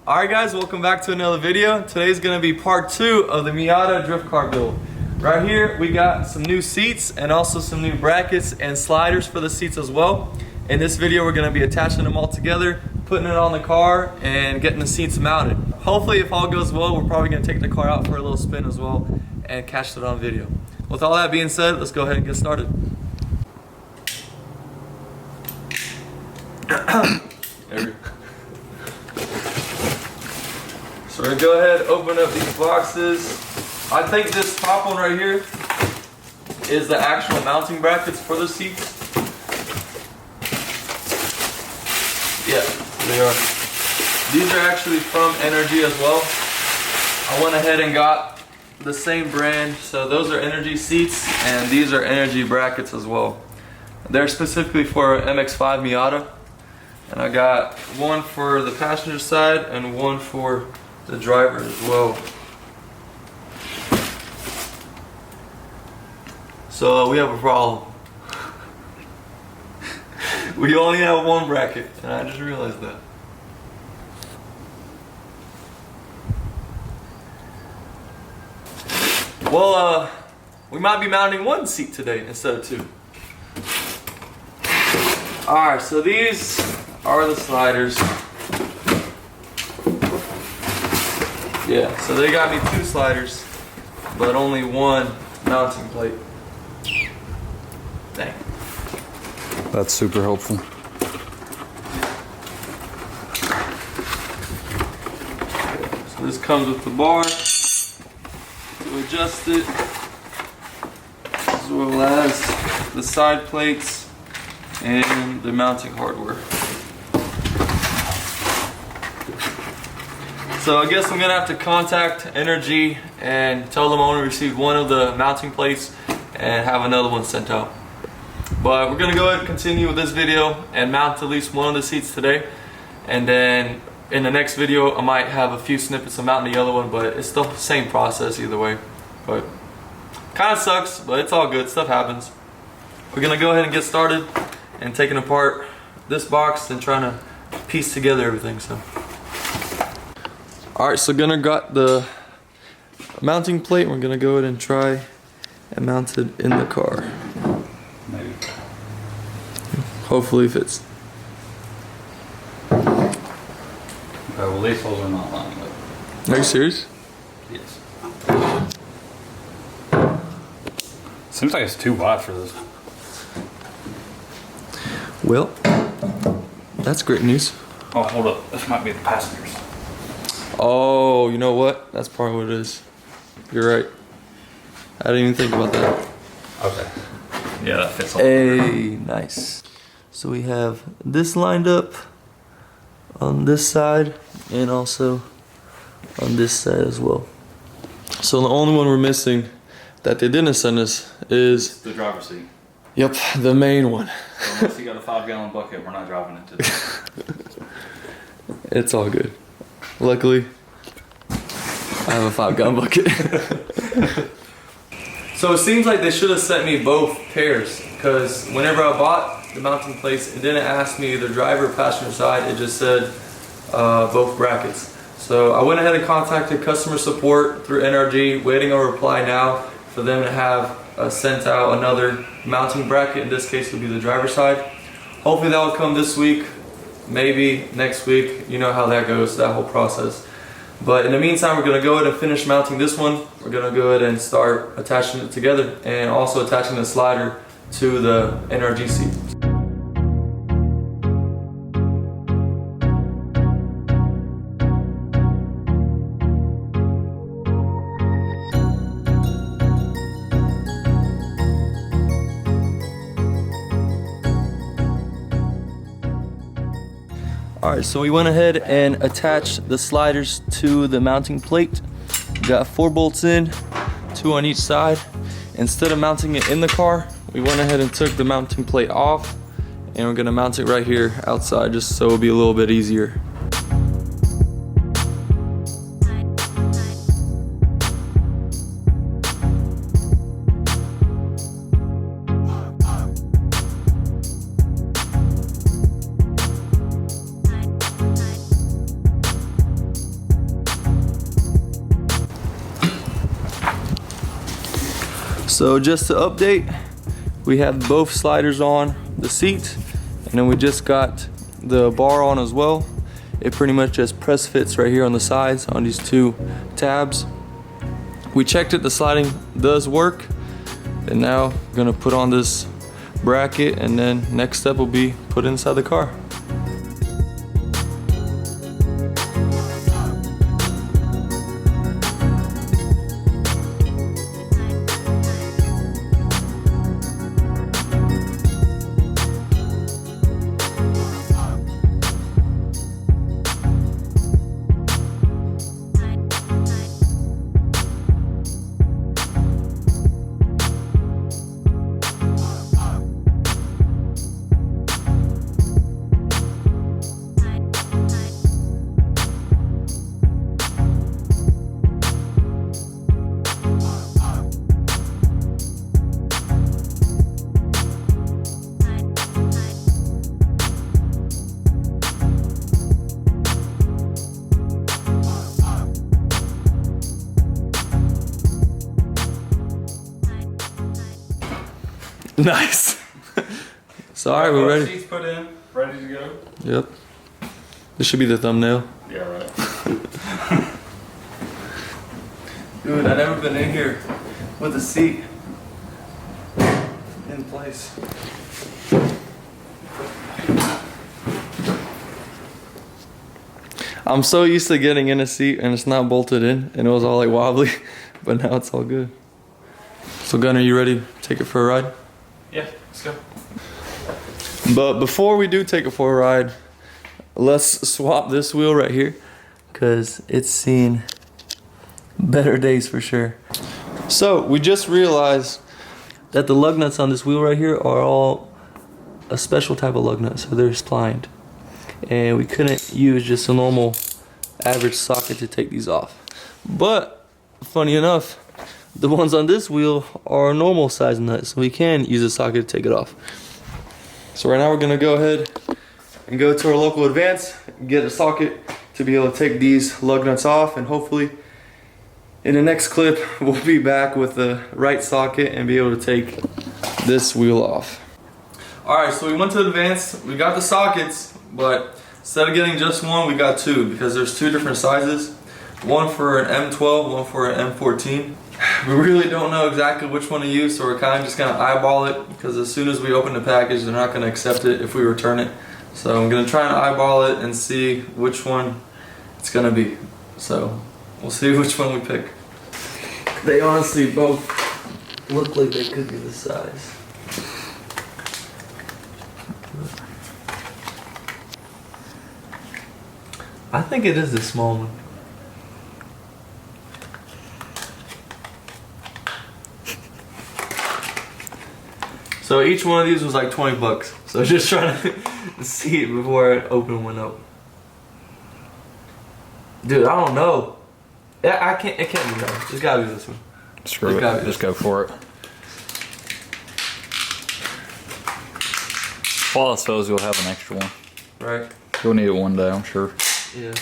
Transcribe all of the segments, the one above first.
Alright guys, welcome back to another video. Today's going to be part 2 of the Miata drift car build. Right here we got some new seats and also some new brackets and sliders for the seats as well. In this video we're going to be attaching them all together, putting it on the car and getting the seats mounted. Hopefully if all goes well, we're probably going to take the car out for a little spin as well and catch it on video. With all that being said, let's go ahead and get started. There we go. So we're gonna go ahead and open up these boxes. I think this top one right here is the actual mounting brackets for the seats. Yeah, they are. These are actually from Energy as well. I went ahead and got the same brand. So those are Energy seats and these are Energy brackets as well. They're specifically for MX-5 Miata. And I got one for the passenger side and one for the driver as well. So we have a problem. We only have one bracket, and I just realized that. Well, we might be mounting one seat today instead of two. Alright, so these are the sliders. Yeah, so they got me 2 sliders, but only one mounting plate. Dang. That's super helpful. So this comes with the bar to adjust it, as well as the side plates and the mounting hardware. So I guess I'm gonna have to contact Energy and tell them I only received one of the mounting plates and have another one sent out. But we're gonna go ahead and continue with this video and mount at least one of the seats today. And then in the next video I might have a few snippets of mounting the other one, but it's the same process either way. But kinda sucks, but it's all good, stuff happens. We're gonna go ahead and get started and taking apart this box and trying to piece together everything. So. Alright, so gonna got the mounting plate. We're gonna go ahead and try and mount it in the car. Maybe. Hopefully it fits. Okay, well these holes are not lining up. Are you serious? Yes. Seems like it's too wide for this. Well, that's great news. Oh, hold up. This might be the passengers. Oh, you know what? That's probably what it is. You're right. I didn't even think about that. Okay. Yeah, that fits all. Hey, nice. So we have this lined up on this side and also on this side as well. So the only one we're missing that they didn't send us is the driver's seat. Yep, the main one. So unless you got a 5-gallon bucket, we're not driving it today. It's all good. Luckily, I have a 5-gallon bucket. So it seems like they should have sent me both pairs, because whenever I bought the mounting plates, it didn't ask me either driver or passenger side, it just said both brackets. So I went ahead and contacted customer support through NRG, waiting a reply now for them to have sent out another mounting bracket. In this case it would be the driver's side. Hopefully that will come this week, maybe next week. You know how that goes, that whole process. But in the meantime, we're going to go ahead and finish mounting this one. We're going to go ahead and start attaching it together and also attaching the slider to the NRG seat. Alright, so we went ahead and attached the sliders to the mounting plate. Got 4 bolts in, 2 on each side. Instead of mounting it in the car, we went ahead and took the mounting plate off, and we're gonna mount it right here outside just so it'll be a little bit easier. So just to update, we have both sliders on the seat, and then we just got the bar on as well. It pretty much just press fits right here on the sides on these two tabs. We checked it, the sliding does work. And now I'm gonna put on this bracket, and then next step will be put inside the car. Nice. Sorry, we're ready. Seats put in, ready to go. Yep. This should be the thumbnail. Yeah, right. Dude, I've never been in here with a seat in place. I'm so used to getting in a seat and it's not bolted in, and it was all like wobbly, but now it's all good. So Gunnar, you ready to take it for a ride? Yeah, let's go. But before we do take it for a ride, let's swap this wheel right here, because it's seen better days for sure. So we just realized that the lug nuts on this wheel right here are all a special type of lug nut, so they're splined. And we couldn't use just a normal average socket to take these off. But funny enough, the ones on this wheel are a normal size nut, so we can use a socket to take it off. So right now we're gonna go ahead and go to our local Advance, get a socket to be able to take these lug nuts off, and hopefully in the next clip we'll be back with the right socket and be able to take this wheel off. Alright, so we went to Advance, we got the sockets, but instead of getting just one, we got two, because there's two different sizes. One for an M12, one for an M14. We really don't know exactly which one to use, so we're kind of just gonna eyeball it, because as soon as we open the package, they're not gonna accept it if we return it. So I'm gonna try and eyeball it and see which one it's gonna be. So we'll see which one we pick. They honestly both look like they could be the size. I think it is the small one. So each one of these was like 20 bucks. So just trying to see it before I open one up. Dude, I don't know. It can't be that. It's gotta be this one. Screw it. Just go for it. If all else fails, you'll have an extra one. Right. You'll need it one day, I'm sure. Yeah.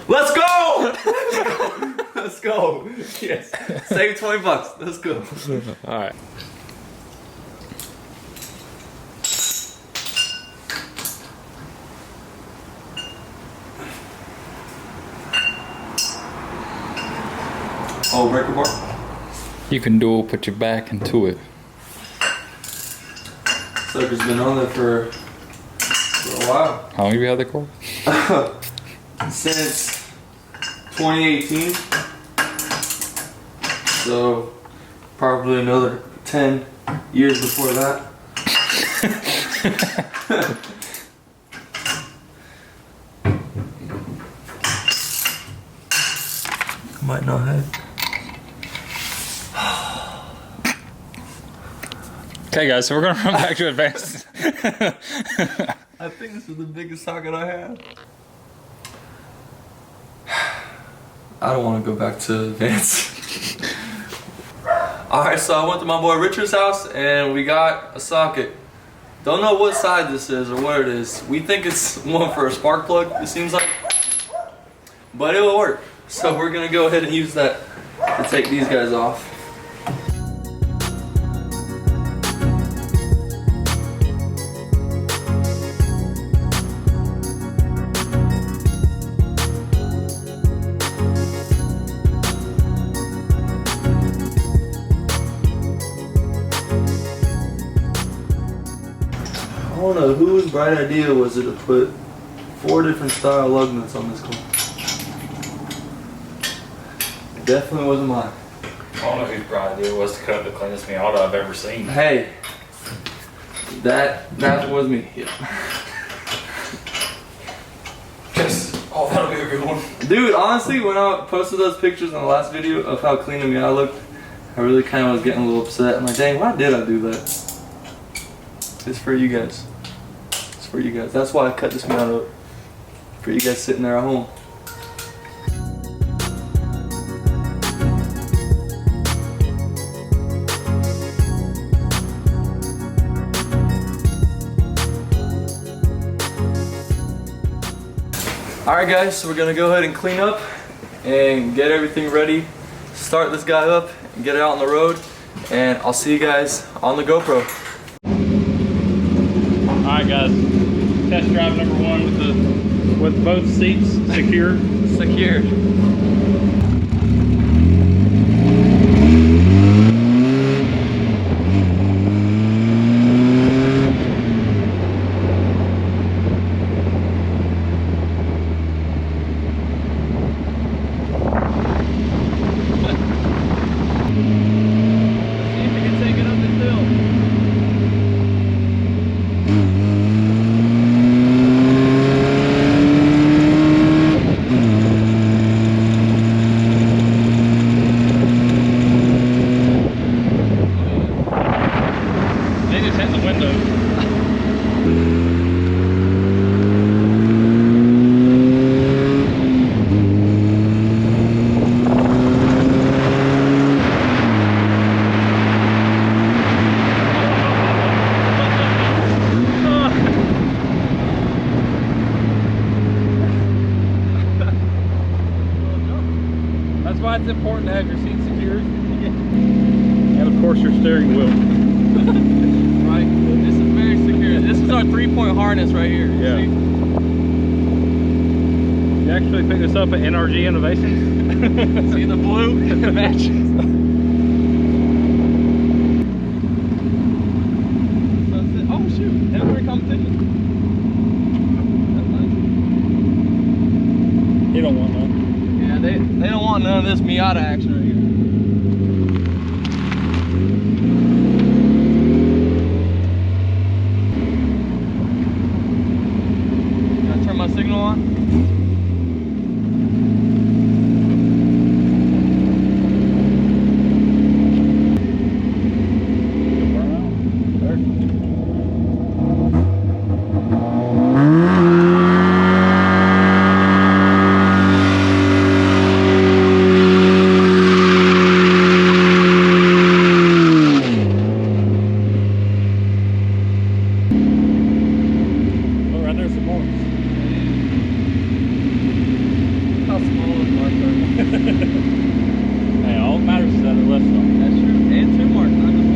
Let's go! Let's go. Yes. Save 20 bucks. Let's go. All right. Oh, breaker bar? You can put your back into it. Sucker's been on there for a while. How long have you had the car? Since 2018. So probably another 10 years before that. Might not have. Okay guys, so we're gonna run back to Advance. I think this is the biggest socket I have. I don't want to go back to Advance. Alright, so I went to my boy Richard's house and we got a socket. Don't know what side this is or what it is. We think it's one for a spark plug, it seems like. but it'll work. So we're gonna go ahead and use that to take these guys off. I don't know whose bright idea was it to put 4 different style lug nuts on this car. It definitely wasn't mine. I don't know whose bright idea it was to cut the cleanest Miata I've ever seen. Hey, that was me. Yeah. Oh, that'll be a good one. Dude, honestly, when I posted those pictures in the last video of how clean the Miata looked, I really kind of was getting a little upset. I'm like, dang, why did I do that? It's for you guys. It's for you guys. That's why I cut this Miata up. For you guys sitting there at home. Alright guys, so we're gonna go ahead and clean up and get everything ready, start this guy up and get it out on the road, and I'll see you guys on the GoPro. Alright guys, test drive number 1 with both seats secured. Secured. That's why it's important to have your seat secured. And of course your steering wheel. Right, this is very secure. This is our 3-point harness right here. Yeah. See? You actually picked this up at NRG Innovations. See the blue? It matches. Oh shoot, heavyweight competition. You don't want none. Yeah, they don't want none of this Miata action right here. Can I turn my signal on? Hey, all that matters is that it left some. That's true. And 2 marks, not just 1.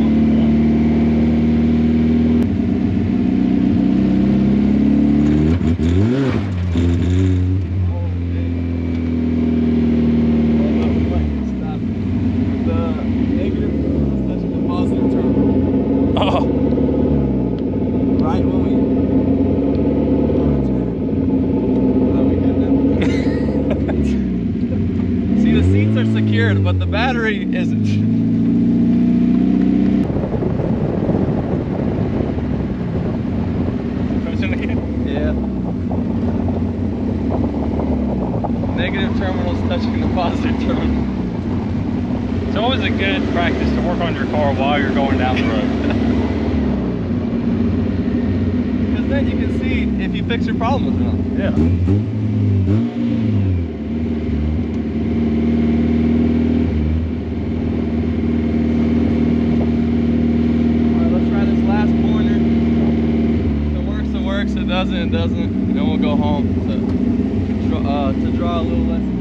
The negative touching the positive terminal. Oh. Right when we See, the seats are secured, but the battery isn't. Pushing again? Yeah. Negative terminals touching the positive terminal. It's always a good practice to work on your car while you're going down the road. Because then you can see if you fix your problem with it. Yeah. It doesn't, then we'll go home. So. to draw a little lesson.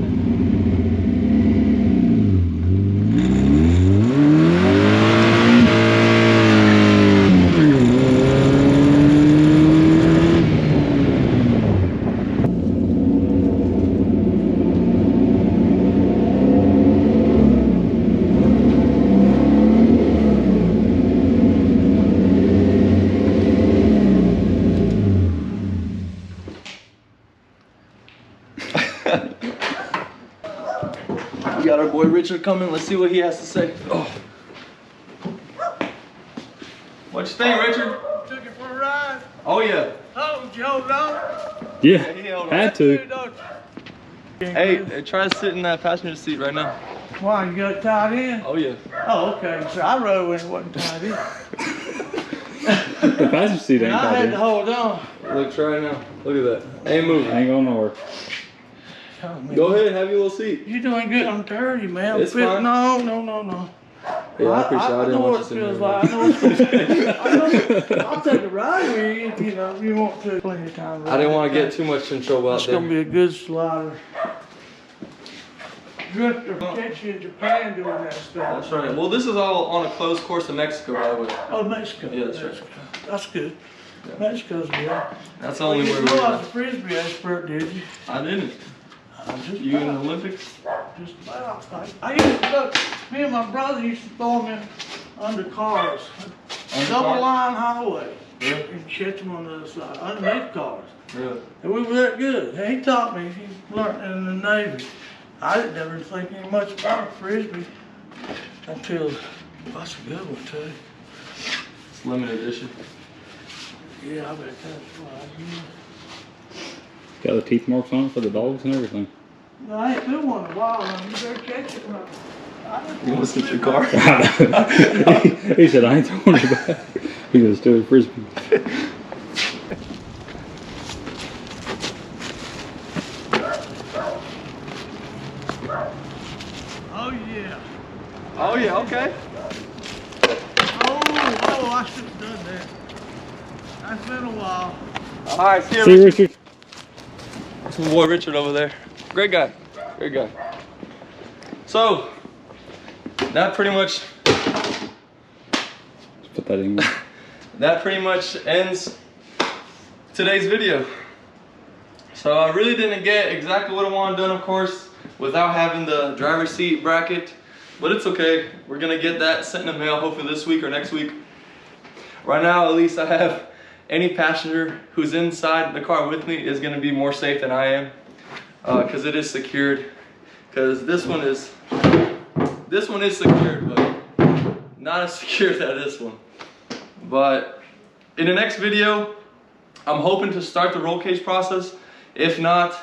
We got our boy Richard coming. Let's see what he has to say. Oh. What you think, Richard? Took it for a ride. Oh yeah. Oh, did you hold on? Yeah, He held on. had to. Hey, try to sit in that passenger seat right now. Why, you got it tied in? Oh yeah. Oh, okay. So I rode when it wasn't tied in. The passenger seat ain't And I had tied to in. hold on. Look, try it now. Look at that. Ain't moving. Ain't going nowhere. Oh, man. Go ahead, have your little seat. You're doing good. I'm dirty, man. It's fine. No. Yeah, I appreciate it. I I didn't know want what you it sitting feels there. like. I know. I'll take a ride with you. You know, if you want to. Plenty of time. I didn't want to get too much in trouble out It's gonna there. be a good slider. Drifter catch you in Japan doing that stuff. That's right. Well, this is all on a closed course in Mexico, by the way. Oh, Mexico. Yeah, that's right. Mexico. That's good. Yeah. Mexico's good. That's the only You way didn't we're know I was going. a frisbee expert, did you? I didn't. I'm just You in the about. Olympics? Just about. I used to look. Me and my brother used to throw them in under cars. Under Double cars? line highway. Really? And catch them on the other side, underneath cars. Really? And we were that good. He taught me. He learned in the Navy. I didn't never think any much about frisbee until that's a good one too. It's limited edition. Yeah, I bet that's right. Got the teeth marks on it for the dogs and everything. No, I ain't threw one in a while. Now. You better catch it. Now. You want to sit in your car? He said, I ain't throwing it back. He goes to a frisbee. Oh yeah. Oh yeah, okay. Oh, I should have done that. That's been a while. All right, see you, See, Richard. Richard? That's my boy Richard over there. Great guy. Great guy. So, that pretty much Put that in. that pretty much ends today's video. So I really didn't get exactly what I wanted done, of course, without having the driver's seat bracket, but it's okay. We're gonna get that sent in the mail hopefully this week or next week. Right now, at least I have any passenger who's inside the car with me is gonna be more safe than I am, because it is secured. Because this one is secured, but not as secure as this one. But in the next video, I'm hoping to start the roll cage process. If not,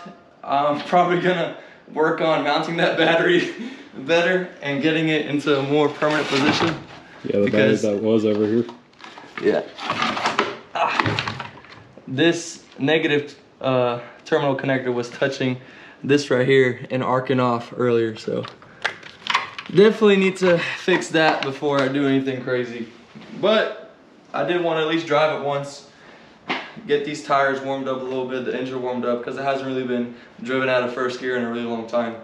I'm probably gonna work on mounting that battery better and getting it into a more permanent position. Yeah, the battery that was over here. Yeah. This negative terminal connector was touching this right here and arcing off earlier, so definitely need to fix that before I do anything crazy. But I did want to at least drive it once, get these tires warmed up a little bit, the engine warmed up, because it hasn't really been driven out of first gear in a really long time.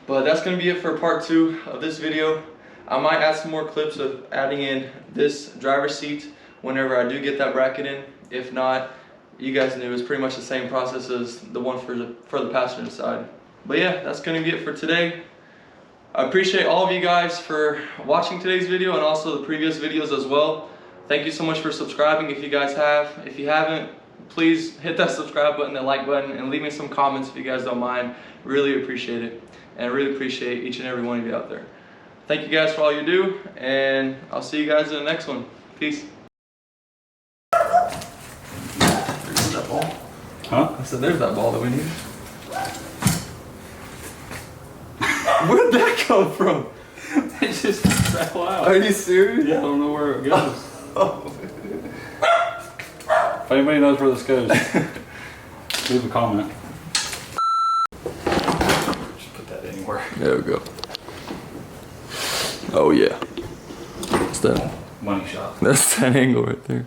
But that's going to be it for part 2 of this video. I might add some more clips of adding in this driver's seat whenever I do get that bracket in. If not, you guys knew it's pretty much the same process as the one for the passenger side. But yeah, that's going to be it for today. I appreciate all of you guys for watching today's video and also the previous videos as well. Thank you so much for subscribing if you guys have. If you haven't, please hit that subscribe button, that like button, and leave me some comments if you guys don't mind. Really appreciate it. And I really appreciate each and every one of you out there. Thank you guys for all you do, and I'll see you guys in the next one. Peace. There's that ball. Huh? I said there's that ball that we need. Where'd that come from? It just fell out. Are you serious? Yeah, I don't know where it goes. If anybody knows where this goes, leave a comment. Just put that anywhere. There we go. Oh yeah. That's that. Money shot. That's that angle right there.